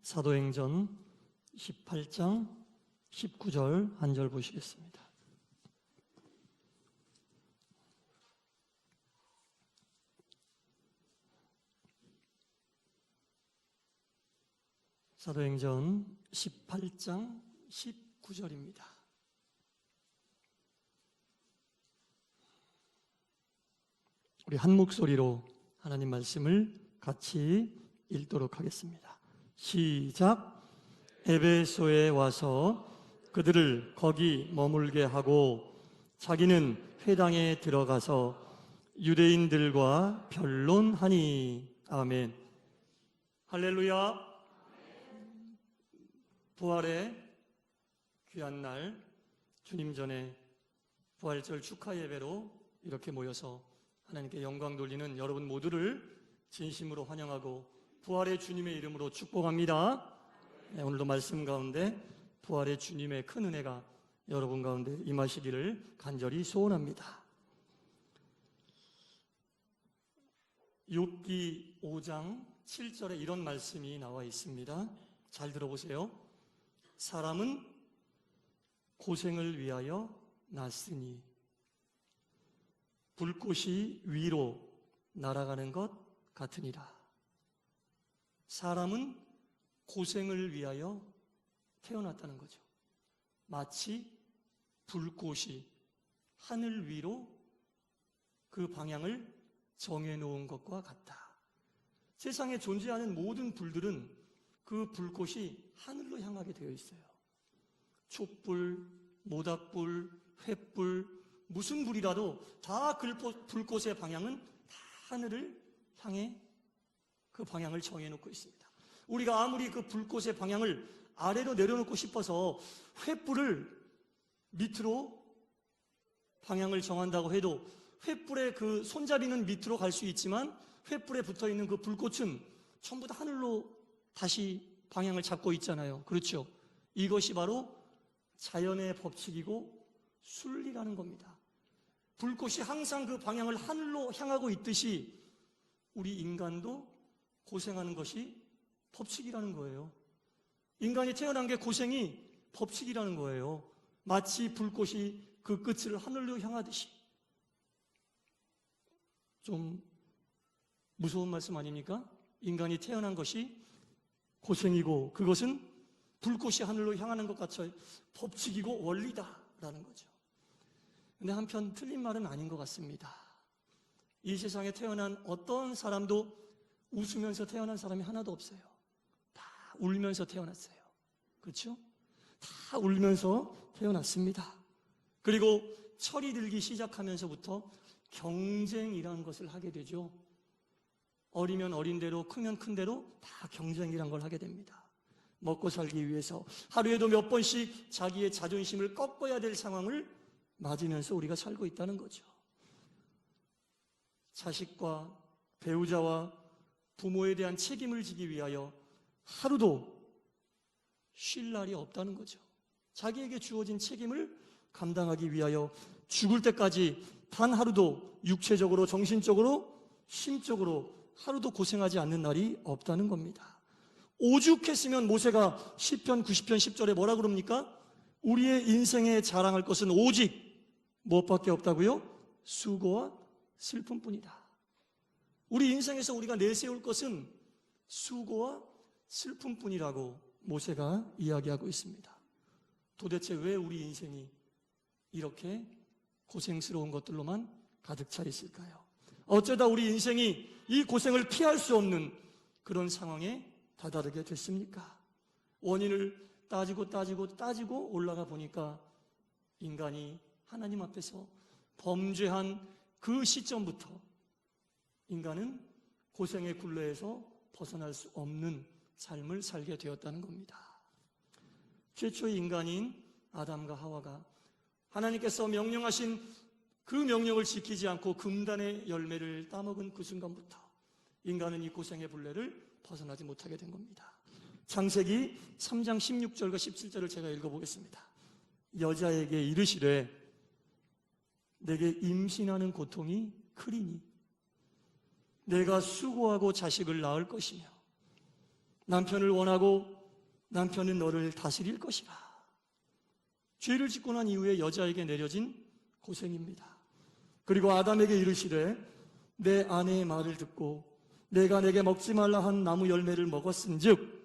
사도행전 18장 19절 한 절 보시겠습니다. 사도행전 18장 19절입니다. 우리 한 목소리로 하나님 말씀을 같이 읽도록 하겠습니다. 시작. 에베소에 와서 그들을 거기 머물게 하고 자기는 회당에 들어가서 유대인들과 변론하니. 아멘. 할렐루야. 부활의 귀한 날, 주님 전에 부활절 축하 예배로 이렇게 모여서 하나님께 영광 돌리는 여러분 모두를 진심으로 환영하고 부활의 주님의 이름으로 축복합니다. 오늘도 말씀 가운데 부활의 주님의 큰 은혜가 여러분 가운데 임하시기를 간절히 소원합니다. 욥기 5장 7절에 이런 말씀이 나와 있습니다. 잘 들어보세요. 사람은 고생을 위하여 났으니 불꽃이 위로 날아가는 것 같으니라. 사람은 고생을 위하여 태어났다는 거죠. 마치 불꽃이 하늘 위로 그 방향을 정해놓은 것과 같다. 세상에 존재하는 모든 불들은 그 불꽃이 하늘로 향하게 되어 있어요. 촛불, 모닥불, 횃불, 무슨 불이라도 다 불꽃의 방향은 다 하늘을 향해 그 방향을 정해놓고 있습니다. 우리가 아무리 그 불꽃의 방향을 아래로 내려놓고 싶어서 횃불을 밑으로 방향을 정한다고 해도 횃불의 그 손잡이는 밑으로 갈 수 있지만 횃불에 붙어있는 그 불꽃은 전부 다 하늘로 다시 방향을 잡고 있잖아요. 그렇죠? 이것이 바로 자연의 법칙이고 순리라는 겁니다. 불꽃이 항상 그 방향을 하늘로 향하고 있듯이 우리 인간도 고생하는 것이 법칙이라는 거예요. 인간이 태어난 게 고생이 법칙이라는 거예요. 마치 불꽃이 그 끝을 하늘로 향하듯이. 좀 무서운 말씀 아닙니까? 인간이 태어난 것이 고생이고 그것은 불꽃이 하늘로 향하는 것 같이 법칙이고 원리다라는 거죠. 근데 한편 틀린 말은 아닌 것 같습니다. 이 세상에 태어난 어떤 사람도 웃으면서 태어난 사람이 하나도 없어요. 다 울면서 태어났어요. 그렇죠? 다 울면서 태어났습니다. 그리고 철이 들기 시작하면서부터 경쟁이라는 것을 하게 되죠. 어리면 어린 대로, 크면 큰 대로 다 경쟁이란 걸 하게 됩니다. 먹고 살기 위해서 하루에도 몇 번씩 자기의 자존심을 꺾어야 될 상황을 맞으면서 우리가 살고 있다는 거죠. 자식과 배우자와 부모에 대한 책임을 지기 위하여 하루도 쉴 날이 없다는 거죠. 자기에게 주어진 책임을 감당하기 위하여 죽을 때까지 단 하루도 육체적으로, 정신적으로, 심적으로 하루도 고생하지 않는 날이 없다는 겁니다. 오죽했으면 모세가 시편 90편 10절에 뭐라 그럽니까? 우리의 인생에 자랑할 것은 오직 무엇밖에 없다고요? 수고와 슬픔뿐이다. 우리 인생에서 우리가 내세울 것은 수고와 슬픔뿐이라고 모세가 이야기하고 있습니다. 도대체 왜 우리 인생이 이렇게 고생스러운 것들로만 가득 차 있을까요? 어쩌다 우리 인생이 이 고생을 피할 수 없는 그런 상황에 다다르게 됐습니까? 원인을 따지고 올라가 보니까 인간이 하나님 앞에서 범죄한 그 시점부터 인간은 고생의 굴레에서 벗어날 수 없는 삶을 살게 되었다는 겁니다. 최초의 인간인 아담과 하와가 하나님께서 명령하신 그 명령을 지키지 않고 금단의 열매를 따먹은 그 순간부터 인간은 이 고생의 굴레를 벗어나지 못하게 된 겁니다. 창세기 3장 16절과 17절을 제가 읽어보겠습니다. 여자에게 이르시되 내게 임신하는 고통이 크리니 내가 수고하고 자식을 낳을 것이며 남편을 원하고 남편은 너를 다스릴 것이라. 죄를 짓고 난 이후에 여자에게 내려진 고생입니다. 그리고 아담에게 이르시되 내 아내의 말을 듣고 내가 내게 먹지 말라 한 나무 열매를 먹었은즉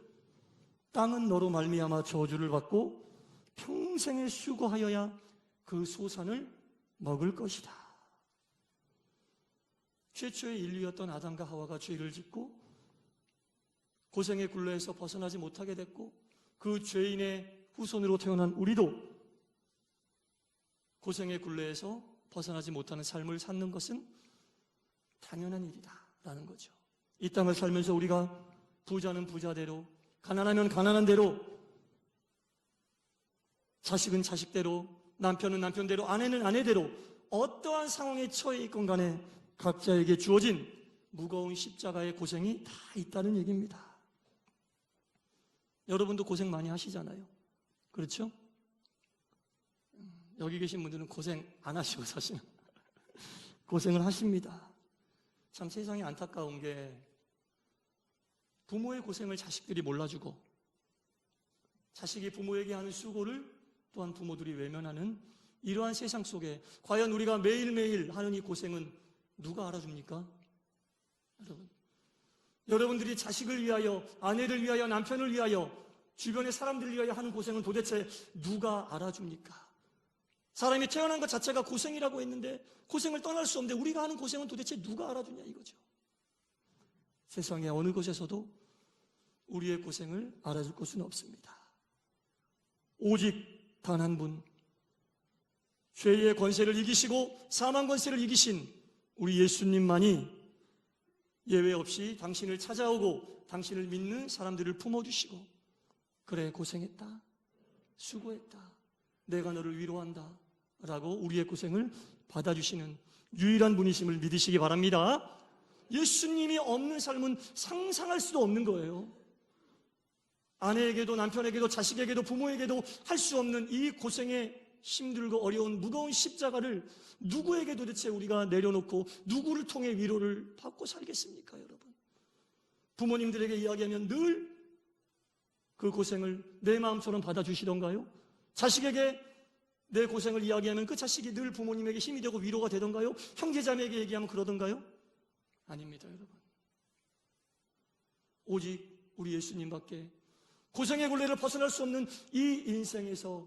땅은 너로 말미암아 저주를 받고 평생에 수고하여야 그 소산을 먹을 것이다. 최초의 인류였던 아담과 하와가 죄를 짓고 고생의 굴레에서 벗어나지 못하게 됐고 그 죄인의 후손으로 태어난 우리도 고생의 굴레에서 벗어나지 못하는 삶을 사는 것은 당연한 일이다라는 거죠. 이 땅을 살면서 우리가 부자는 부자대로, 가난하면 가난한 대로, 자식은 자식대로, 남편은 남편대로, 아내는 아내대로 어떠한 상황에 처해 있건 간에 각자에게 주어진 무거운 십자가의 고생이 다 있다는 얘기입니다. 여러분도 고생 많이 하시잖아요. 그렇죠? 여기 계신 분들은 고생 안 하시고 사시는 고생을 하십니다. 참 세상이 안타까운 게 부모의 고생을 자식들이 몰라주고 자식이 부모에게 하는 수고를 또한 부모들이 외면하는 이러한 세상 속에 과연 우리가 매일매일 하는 이 고생은 누가 알아줍니까? 여러분들이 자식을 위하여, 아내를 위하여, 남편을 위하여, 주변의 사람들을 위하여 하는 고생은 도대체 누가 알아줍니까? 사람이 태어난 것 자체가 고생이라고 했는데 고생을 떠날 수 없는데 우리가 하는 고생은 도대체 누가 알아주냐 이거죠. 세상의 어느 곳에서도 우리의 고생을 알아줄 곳은 없습니다. 오직 단 한 분, 죄의 권세를 이기시고 사망 권세를 이기신 우리 예수님만이 예외 없이 당신을 찾아오고 당신을 믿는 사람들을 품어주시고 그래 고생했다, 수고했다, 내가 너를 위로한다 라고 우리의 고생을 받아주시는 유일한 분이심을 믿으시기 바랍니다. 예수님이 없는 삶은 상상할 수도 없는 거예요. 아내에게도 남편에게도 자식에게도 부모에게도 할 수 없는 이 고생에 힘들고 어려운 무거운 십자가를 누구에게 도대체 우리가 내려놓고 누구를 통해 위로를 받고 살겠습니까, 여러분? 부모님들에게 이야기하면 늘 그 고생을 내 마음처럼 받아주시던가요? 자식에게 내 고생을 이야기하면 그 자식이 늘 부모님에게 힘이 되고 위로가 되던가요? 형제자매에게 얘기하면 그러던가요? 아닙니다, 여러분. 오직 우리 예수님밖에 고생의 굴레를 벗어날 수 없는 이 인생에서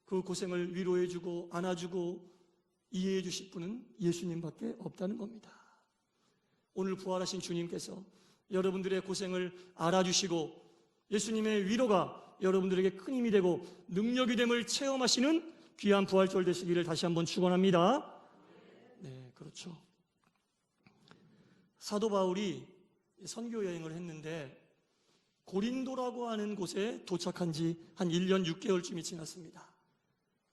그 고생을 위로해주고 안아주고 이해해 주실 분은 예수님밖에 없다는 겁니다. 오늘 부활하신 주님께서 여러분들의 고생을 알아주시고 예수님의 위로가 여러분들에게 큰 힘이 되고 능력이 됨을 체험하시는 귀한 부활절 되시기를 다시 한번 축원합니다. 네, 그렇죠. 사도 바울이 선교 여행을 했는데 고린도라고 하는 곳에 도착한 지 한 1년 6개월쯤이 지났습니다.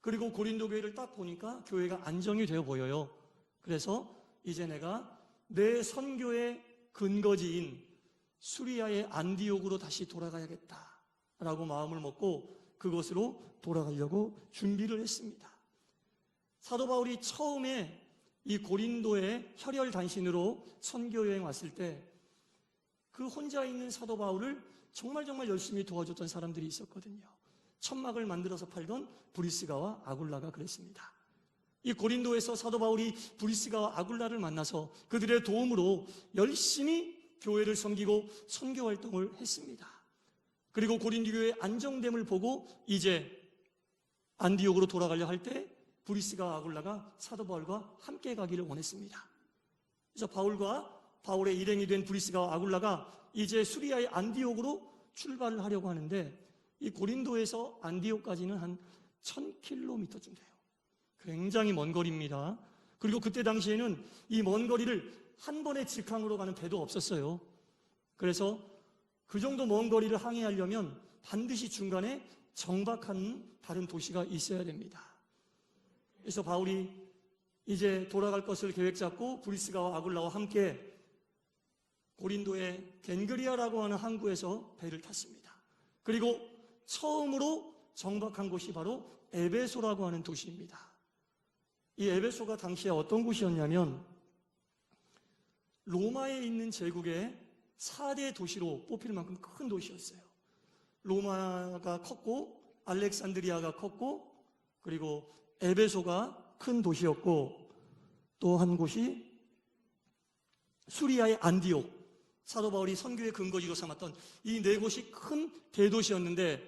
그리고 고린도 교회를 딱 보니까 교회가 안정이 되어 보여요. 그래서 이제 내가 내 선교의 근거지인 수리아의 안디옥으로 다시 돌아가야겠다라고 마음을 먹고 그곳으로 돌아가려고 준비를 했습니다. 사도 바울이 처음에 이 고린도에 혈혈단신으로 선교 여행 왔을 때 그 혼자 있는 사도 바울을 정말 열심히 도와줬던 사람들이 있었거든요. 천막을 만들어서 팔던 브리스가와 아굴라가 그랬습니다. 이 고린도에서 사도 바울이 브리스가와 아굴라를 만나서 그들의 도움으로 열심히 교회를 섬기고 선교 활동을 했습니다. 그리고 고린도 교회의 안정됨을 보고 이제 안디옥으로 돌아가려 할 때 브리스가와 아굴라가 사도 바울과 함께 가기를 원했습니다. 그래서 바울의 일행이 된 브리스가와 아굴라가 이제 수리아의 안디옥으로 출발을 하려고 하는데 이 고린도에서 안디옥까지는 한 1000km쯤 돼요. 굉장히 먼 거리입니다. 그리고 그때 당시에는 이 먼 거리를 한 번에 직항으로 가는 배도 없었어요. 그래서 그 정도 먼 거리를 항해하려면 반드시 중간에 정박하는 다른 도시가 있어야 됩니다. 그래서 바울이 이제 돌아갈 것을 계획 잡고 브리스가와 아굴라와 함께 고린도의 겐그리아라고 하는 항구에서 배를 탔습니다. 그리고 처음으로 정박한 곳이 바로 에베소라고 하는 도시입니다. 이 에베소가 당시에 어떤 곳이었냐면 로마에 있는 제국의 4대 도시로 뽑힐 만큼 큰 도시였어요. 로마가 컸고 알렉산드리아가 컸고 그리고 에베소가 큰 도시였고 또 한 곳이 수리아의 안디옥, 사도 바울이 선교의 근거지로 삼았던 이 네 곳이 큰 대도시였는데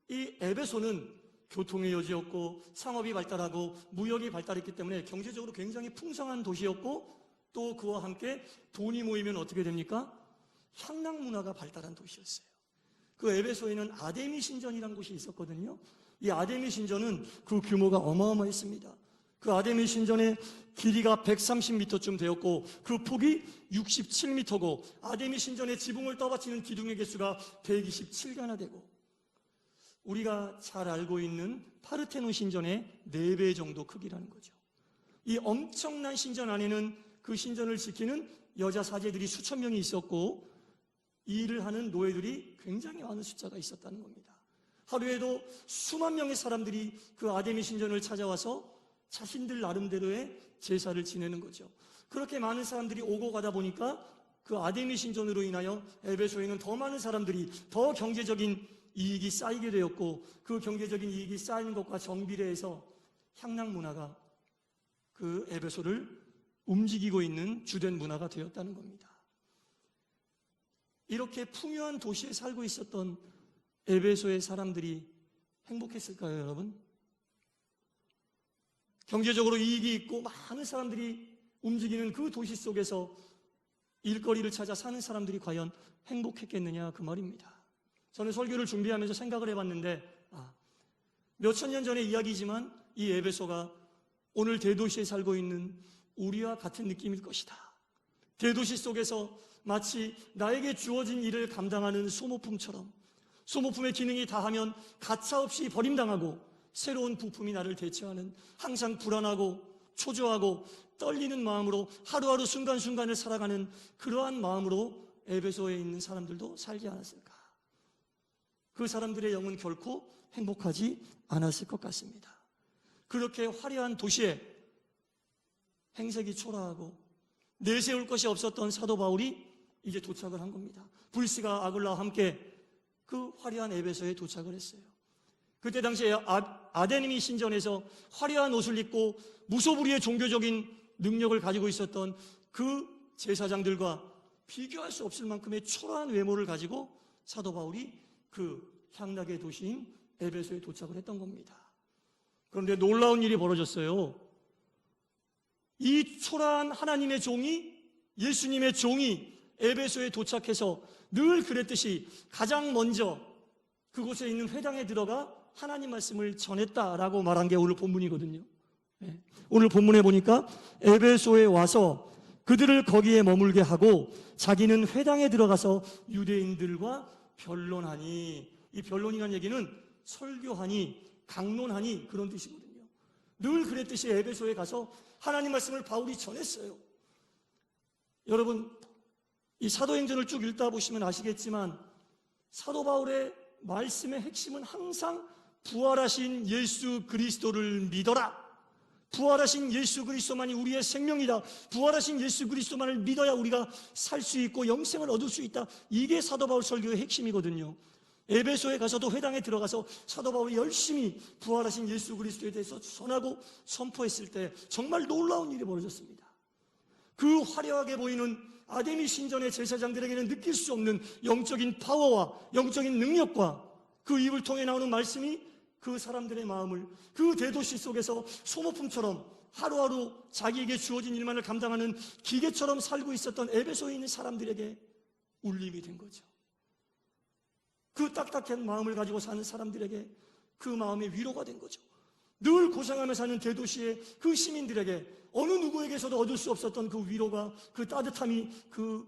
이 에베소는 교통의 여지였고 상업이 발달하고 무역이 발달했기 때문에 경제적으로 굉장히 풍성한 도시였고 또 그와 함께 돈이 모이면 어떻게 됩니까? 향락 문화가 발달한 도시였어요. 그 에베소에는 아데미 신전이라는 곳이 있었거든요. 이 아데미 신전은 그 규모가 어마어마했습니다. 그 아데미 신전의 길이가 130m쯤 되었고 그 폭이 67m고 아데미 신전의 지붕을 떠받치는 기둥의 개수가 127개나 되고 우리가 잘 알고 있는 파르테논 신전의 4배 정도 크기라는 거죠. 이 엄청난 신전 안에는 그 신전을 지키는 여자 사제들이 수천 명이 있었고 일을 하는 노예들이 굉장히 많은 숫자가 있었다는 겁니다. 하루에도 수만 명의 사람들이 그 아데미 신전을 찾아와서 자신들 나름대로의 제사를 지내는 거죠. 그렇게 많은 사람들이 오고 가다 보니까 그 아데미 신전으로 인하여 에베소에는 더 많은 사람들이 더 경제적인 이익이 쌓이게 되었고 그 경제적인 이익이 쌓이는 것과 정비례해서 향락 문화가 그 에베소를 움직이고 있는 주된 문화가 되었다는 겁니다. 이렇게 풍요한 도시에 살고 있었던 에베소의 사람들이 행복했을까요, 여러분? 경제적으로 이익이 있고 많은 사람들이 움직이는 그 도시 속에서 일거리를 찾아 사는 사람들이 과연 행복했겠느냐 그 말입니다. 저는 설교를 준비하면서 생각을 해봤는데 몇천 년 전의 이야기지만 이 에베소가 오늘 대도시에 살고 있는 우리와 같은 느낌일 것이다. 대도시 속에서 마치 나에게 주어진 일을 감당하는 소모품처럼 소모품의 기능이 다하면 가차없이 버림당하고 새로운 부품이 나를 대체하는 항상 불안하고 초조하고 떨리는 마음으로 하루하루 순간순간을 살아가는 그러한 마음으로 에베소에 있는 사람들도 살지 않았을까? 그 사람들의 영은 결코 행복하지 않았을 것 같습니다. 그렇게 화려한 도시에 행색이 초라하고 내세울 것이 없었던 사도 바울이 이제 도착을 한 겁니다. 불시가 아굴라와 함께 그 화려한 에베소에 도착을 했어요. 그때 당시에 아데미 신전에서 화려한 옷을 입고 무소불위의 종교적인 능력을 가지고 있었던 그 제사장들과 비교할 수 없을 만큼의 초라한 외모를 가지고 사도 바울이 그 향락의 도시인 에베소에 도착을 했던 겁니다. 그런데 놀라운 일이 벌어졌어요. 이 초라한 하나님의 종이, 예수님의 종이 에베소에 도착해서 늘 그랬듯이 가장 먼저 그곳에 있는 회당에 들어가 하나님 말씀을 전했다라고 말한 게 오늘 본문이거든요. 오늘 본문에 보니까 에베소에 와서 그들을 거기에 머물게 하고 자기는 회당에 들어가서 유대인들과 변론하니, 이 변론이라는 얘기는 설교하니, 강론하니 그런 뜻이거든요. 늘 그랬듯이 에베소에 가서 하나님 말씀을 바울이 전했어요. 여러분, 이 사도행전을 쭉 읽다 보시면 아시겠지만 사도 바울의 말씀의 핵심은 항상 부활하신 예수 그리스도를 믿어라. 부활하신 예수 그리스도만이 우리의 생명이다. 부활하신 예수 그리스도만을 믿어야 우리가 살 수 있고 영생을 얻을 수 있다. 이게 사도 바울 설교의 핵심이거든요. 에베소에 가서도 회당에 들어가서 사도 바울이 열심히 부활하신 예수 그리스도에 대해서 전하고 선포했을 때 정말 놀라운 일이 벌어졌습니다. 그 화려하게 보이는 아데미 신전의 제사장들에게는 느낄 수 없는 영적인 파워와 영적인 능력과 그 입을 통해 나오는 말씀이 그 사람들의 마음을 그 대도시 속에서 소모품처럼 하루하루 자기에게 주어진 일만을 감당하는 기계처럼 살고 있었던 에베소에 있는 사람들에게 울림이 된 거죠. 그 딱딱한 마음을 가지고 사는 사람들에게 그 마음의 위로가 된 거죠. 늘 고생하며 사는 대도시의 그 시민들에게 어느 누구에게서도 얻을 수 없었던 그 위로가, 그 따뜻함이, 그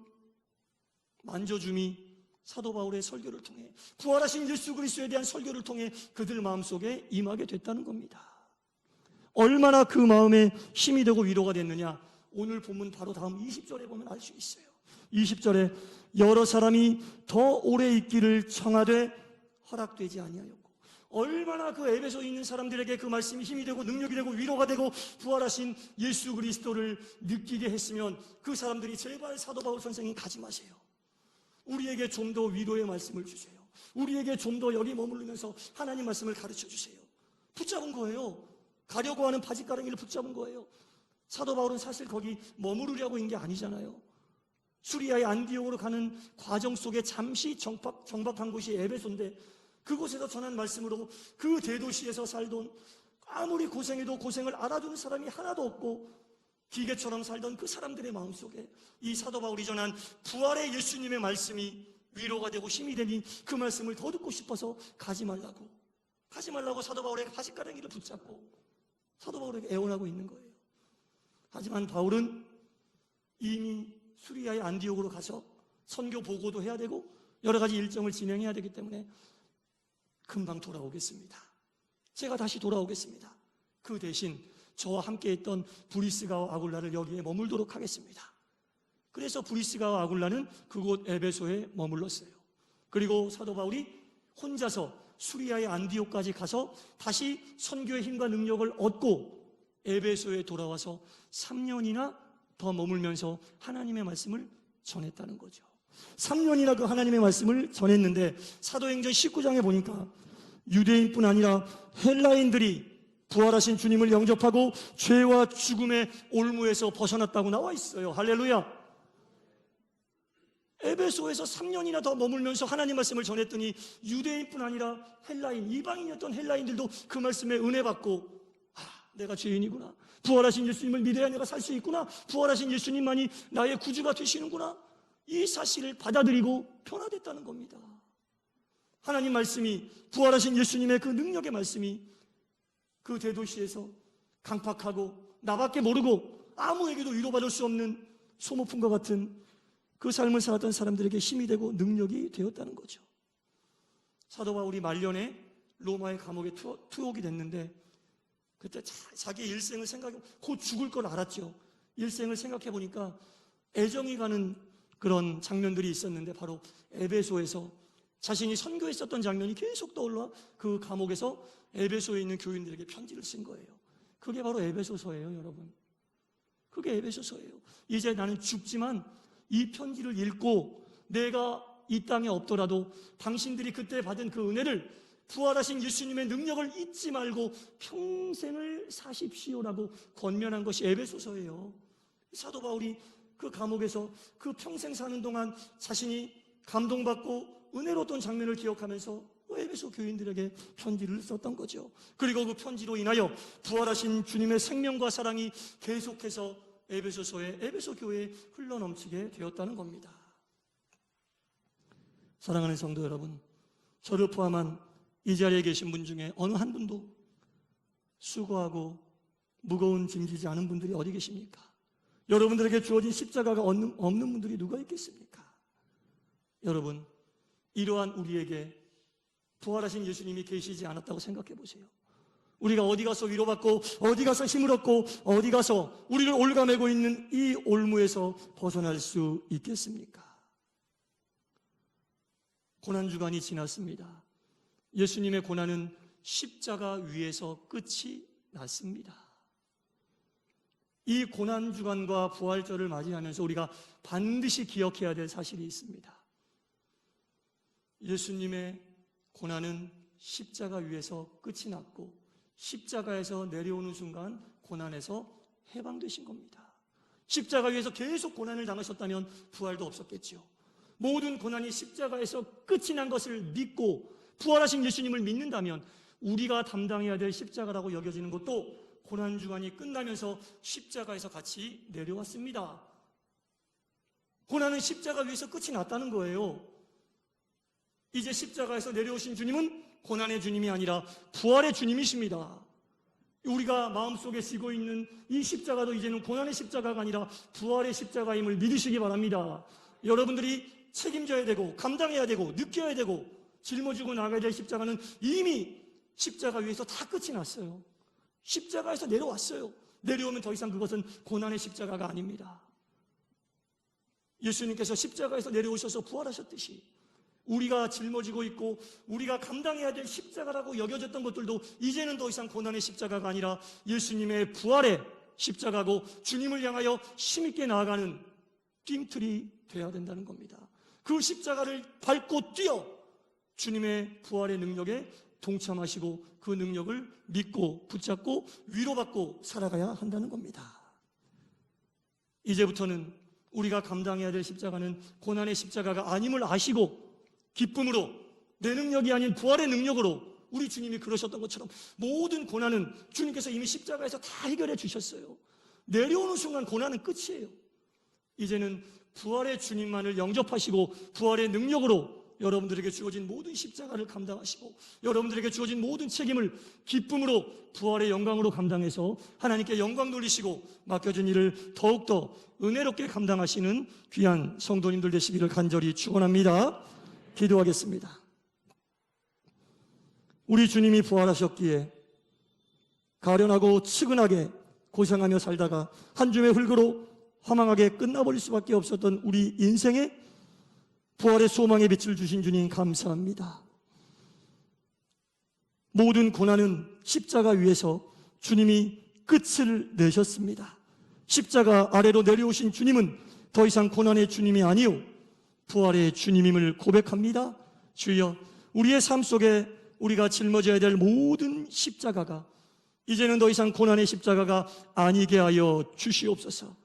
만져줌이 사도 바울의 설교를 통해, 부활하신 예수 그리스도에 대한 설교를 통해 그들 마음속에 임하게 됐다는 겁니다. 얼마나 그 마음에 힘이 되고 위로가 됐느냐, 오늘 본문 바로 다음 20절에 보면 알 수 있어요. 20절에 여러 사람이 더 오래 있기를 청하되 허락되지 아니하였고, 얼마나 그 에베소에 있는 사람들에게 그 말씀이 힘이 되고 능력이 되고 위로가 되고 부활하신 예수 그리스도를 느끼게 했으면 그 사람들이 제발 사도 바울 선생님 가지 마세요. 우리에게 좀 더 위로의 말씀을 주세요. 우리에게 좀 더 여기 머무르면서 하나님 말씀을 가르쳐 주세요. 붙잡은 거예요. 가려고 하는 바짓가랑이를 붙잡은 거예요. 사도 바울은 사실 거기 머무르려고 인 게 아니잖아요. 수리아의 안디옥으로 가는 과정 속에 잠시 정박한 곳이 에베소인데, 그곳에서 전한 말씀으로 그 대도시에서 살던, 아무리 고생해도 고생을 알아주는 사람이 하나도 없고 기계처럼 살던 그 사람들의 마음속에 이 사도 바울이 전한 부활의 예수님의 말씀이 위로가 되고 힘이 되니 그 말씀을 더 듣고 싶어서 가지 말라고 사도 바울의 바짓가랑이를 붙잡고 사도 바울에게 애원하고 있는 거예요. 하지만 바울은 이미 수리아의 안디옥으로 가서 선교 보고도 해야 되고 여러 가지 일정을 진행해야 되기 때문에 금방 돌아오겠습니다. 제가 다시 돌아오겠습니다. 그 대신 저와 함께 했던 브리스가와 아굴라를 여기에 머물도록 하겠습니다. 그래서 브리스가와 아굴라는 그곳 에베소에 머물렀어요. 그리고 사도 바울이 혼자서 수리아의 안디옥까지 가서 다시 선교의 힘과 능력을 얻고 에베소에 돌아와서 3년이나 더 머물면서 하나님의 말씀을 전했다는 거죠. 3년이나 그 하나님의 말씀을 전했는데 사도행전 19장에 보니까 유대인뿐 아니라 헬라인들이 부활하신 주님을 영접하고 죄와 죽음의 올무에서 벗어났다고 나와 있어요. 할렐루야. 에베소에서 3년이나 더 머물면서 하나님 말씀을 전했더니 유대인뿐 아니라 헬라인, 이방인이었던 헬라인들도 그 말씀에 은혜 받고, 내가 죄인이구나, 부활하신 예수님을 믿어야 내가 살 수 있구나, 부활하신 예수님만이 나의 구주가 되시는구나, 이 사실을 받아들이고 변화됐다는 겁니다. 하나님 말씀이, 부활하신 예수님의 그 능력의 말씀이 그 대도시에서 강팍하고 나밖에 모르고 아무에게도 위로받을 수 없는 소모품과 같은 그 삶을 살았던 사람들에게 힘이 되고 능력이 되었다는 거죠. 사도 바울이 말년에 로마의 감옥에 투옥이 됐는데 그때 자기의 일생을 생각해, 곧 죽을 걸 알았죠. 일생을 생각해 보니까 애정이 가는 그런 장면들이 있었는데 바로 에베소에서 자신이 선교했었던 장면이 계속 떠올라 그 감옥에서 에베소에 있는 교인들에게 편지를 쓴 거예요. 그게 바로 에베소서예요, 여러분. 그게 에베소서예요. 이제 나는 죽지만 이 편지를 읽고 내가 이 땅에 없더라도 당신들이 그때 받은 그 은혜를, 부활하신 예수님의 능력을 잊지 말고 평생을 사십시오라고 권면한 것이 에베소서예요. 사도 바울이 그 감옥에서 그 평생 사는 동안 자신이 감동받고 은혜로웠던 장면을 기억하면서 에베소 교인들에게 편지를 썼던 거죠. 그리고 그 편지로 인하여 부활하신 주님의 생명과 사랑이 계속해서 에베소 교회에 흘러넘치게 되었다는 겁니다. 사랑하는 성도 여러분, 저를 포함한 이 자리에 계신 분 중에 어느 한 분도 수고하고 무거운 짐 지지 않은 분들이 어디 계십니까? 여러분들에게 주어진 십자가가 없는 분들이 누가 있겠습니까? 여러분, 이러한 우리에게 부활하신 예수님이 계시지 않았다고 생각해 보세요. 우리가 어디 가서 위로받고 어디 가서 힘을 얻고 어디 가서 우리를 올가매고 있는 이 올무에서 벗어날 수 있겠습니까? 고난주간이 지났습니다. 예수님의 고난은 십자가 위에서 끝이 났습니다. 이 고난주간과 부활절을 맞이하면서 우리가 반드시 기억해야 될 사실이 있습니다. 예수님의 고난은 십자가 위에서 끝이 났고 십자가에서 내려오는 순간 고난에서 해방되신 겁니다. 십자가 위에서 계속 고난을 당하셨다면 부활도 없었겠죠. 모든 고난이 십자가에서 끝이 난 것을 믿고 부활하신 예수님을 믿는다면 우리가 담당해야 될 십자가라고 여겨지는 것도 고난주간이 끝나면서 십자가에서 같이 내려왔습니다. 고난은 십자가 위에서 끝이 났다는 거예요. 이제 십자가에서 내려오신 주님은 고난의 주님이 아니라 부활의 주님이십니다. 우리가 마음속에 지고 있는 이 십자가도 이제는 고난의 십자가가 아니라 부활의 십자가임을 믿으시기 바랍니다. 여러분들이 책임져야 되고 감당해야 되고 느껴야 되고 짊어지고 나가야 될 십자가는 이미 십자가 위에서 다 끝이 났어요. 십자가에서 내려왔어요. 내려오면 더 이상 그것은 고난의 십자가가 아닙니다. 예수님께서 십자가에서 내려오셔서 부활하셨듯이 우리가 짊어지고 있고 우리가 감당해야 될 십자가라고 여겨졌던 것들도 이제는 더 이상 고난의 십자가가 아니라 예수님의 부활의 십자가고 주님을 향하여 힘있게 나아가는 뜀틀이 되어야 된다는 겁니다. 그 십자가를 밟고 뛰어 주님의 부활의 능력에 동참하시고 그 능력을 믿고 붙잡고 위로받고 살아가야 한다는 겁니다. 이제부터는 우리가 감당해야 될 십자가는 고난의 십자가가 아님을 아시고 기쁨으로 내 능력이 아닌 부활의 능력으로 우리 주님이 그러셨던 것처럼 모든 고난은 주님께서 이미 십자가에서 다 해결해 주셨어요. 내려오는 순간 고난은 끝이에요. 이제는 부활의 주님만을 영접하시고 부활의 능력으로 여러분들에게 주어진 모든 십자가를 감당하시고 여러분들에게 주어진 모든 책임을 기쁨으로 부활의 영광으로 감당해서 하나님께 영광 돌리시고 맡겨진 일을 더욱더 은혜롭게 감당하시는 귀한 성도님들 되시기를 간절히 축원합니다. 기도하겠습니다. 우리 주님이 부활하셨기에 가련하고 측은하게 고생하며 살다가 한 줌의 흙으로 허망하게 끝나버릴 수밖에 없었던 우리 인생에 부활의 소망의 빛을 주신 주님 감사합니다. 모든 고난은 십자가 위에서 주님이 끝을 내셨습니다. 십자가 아래로 내려오신 주님은 더 이상 고난의 주님이 아니요 부활의 주님임을 고백합니다. 주여, 우리의 삶 속에 우리가 짊어져야 될 모든 십자가가 이제는 더 이상 고난의 십자가가 아니게 하여 주시옵소서.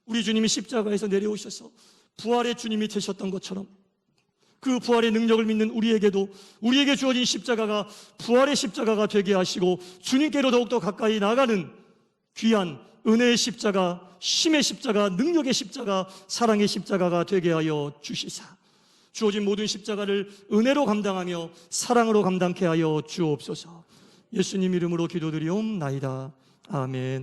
우리 주님이 십자가에서 내려오셔서 부활의 주님이 되셨던 것처럼 그 부활의 능력을 믿는 우리에게도 우리에게 주어진 십자가가 부활의 십자가가 되게 하시고 주님께로 더욱더 가까이 나가는 귀한 은혜의 십자가, 힘의 십자가, 능력의 십자가, 사랑의 십자가가 되게 하여 주시사 주어진 모든 십자가를 은혜로 감당하며 사랑으로 감당케 하여 주옵소서. 예수님 이름으로 기도드리옵나이다. 아멘.